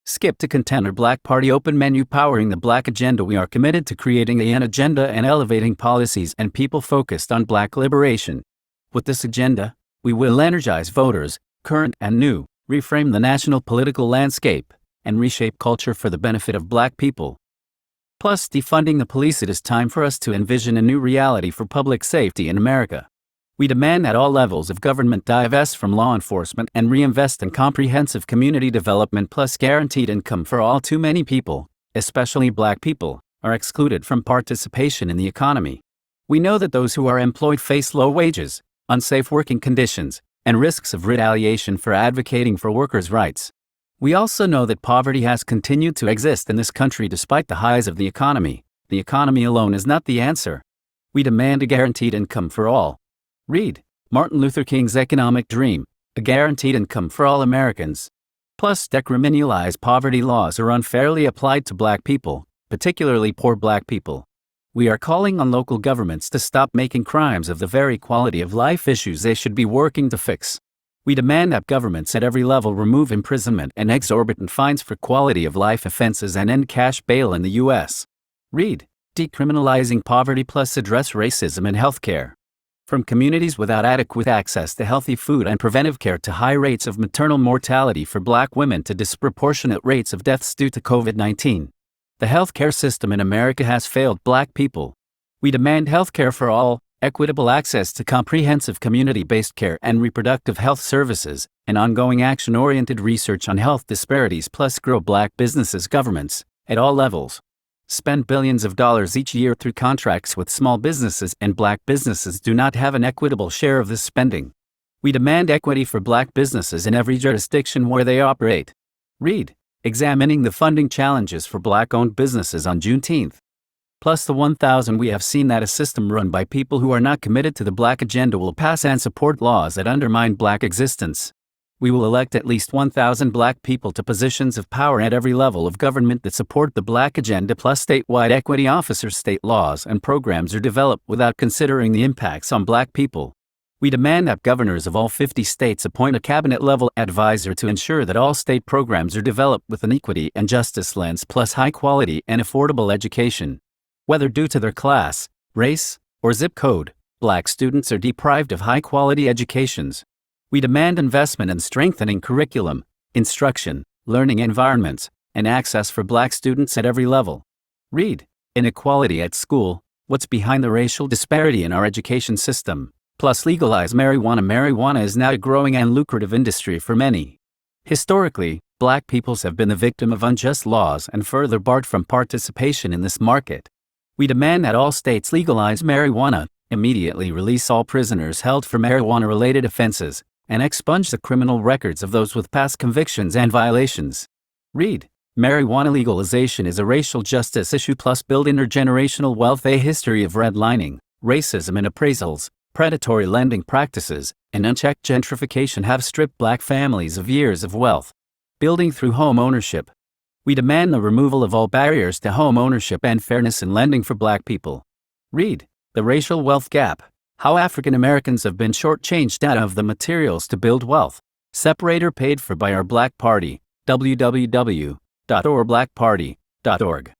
Skip to Contender Black Party Open Menu Powering the Black Agenda. We are committed to creating an agenda and elevating policies and people focused on Black liberation. With this agenda, we will energize voters, current and new, reframe the national political landscape, and reshape culture for the benefit of Black people. Plus, defunding the police. It is time for us to envision a new reality for public safety in America. We demand that all levels of government divest from law enforcement and reinvest in comprehensive community development plus guaranteed income for all. Too many people, especially Black people, are excluded from participation in the economy. We know that those who are employed face low wages, unsafe working conditions, and risks of retaliation for advocating for workers' rights. We also know that poverty has continued to exist in this country despite the highs of the economy. The economy alone is not the answer. We demand a guaranteed income for all. Read Martin Luther King's Economic Dream, a guaranteed income for all Americans. Plus, decriminalized poverty laws are unfairly applied to Black people, particularly poor Black people. We are calling on local governments to stop making crimes of the very quality of life issues they should be working to fix. We demand that governments at every level remove imprisonment and exorbitant fines for quality of life offenses and end cash bail in the U.S. Read Decriminalizing Poverty plus address racism in healthcare. From communities without adequate access to healthy food and preventive care to high rates of maternal mortality for Black women to disproportionate rates of deaths due to COVID-19. The healthcare system in America has failed Black people. We demand healthcare for all, equitable access to comprehensive community-based care and reproductive health services, and ongoing action-oriented research on health disparities plus grow Black businesses. Governments, at all levels, spend billions of dollars each year through contracts with small businesses, and Black businesses do not have an equitable share of this spending. We demand equity for Black businesses in every jurisdiction where they operate. Read Examining the Funding Challenges for Black-Owned Businesses on Juneteenth. Plus the 1,000. We have seen that a system run by people who are not committed to the Black agenda will pass and support laws that undermine Black existence. We will elect at least 1,000 Black people to positions of power at every level of government that support the Black agenda plus statewide equity officers. State laws and programs are developed without considering the impacts on Black people. We demand that governors of all 50 states appoint a cabinet-level advisor to ensure that all state programs are developed with an equity and justice lens plus high-quality and affordable education. Whether due to their class, race, or zip code, Black students are deprived of high-quality educations. We demand investment in strengthening curriculum, instruction, learning environments, and access for Black students at every level. Read Inequality at School, What's Behind the Racial Disparity in Our Education System. Plus legalize marijuana. Marijuana is now a growing and lucrative industry for many. Historically, Black peoples have been the victim of unjust laws and further barred from participation in this market. We demand that all states legalize marijuana, immediately release all prisoners held for marijuana-related offenses, and expunge the criminal records of those with past convictions and violations. Read Marijuana legalization is a racial justice issue plus build intergenerational wealth. A history of redlining, racism in appraisals, predatory lending practices, and unchecked gentrification have stripped Black families of years of wealth. Building through home ownership. We demand the removal of all barriers to home ownership and fairness in lending for Black people. Read The Racial Wealth Gap. How African Americans have been shortchanged out of the materials to build wealth. Separate or paid for by our Black Party. www.ourblackparty.org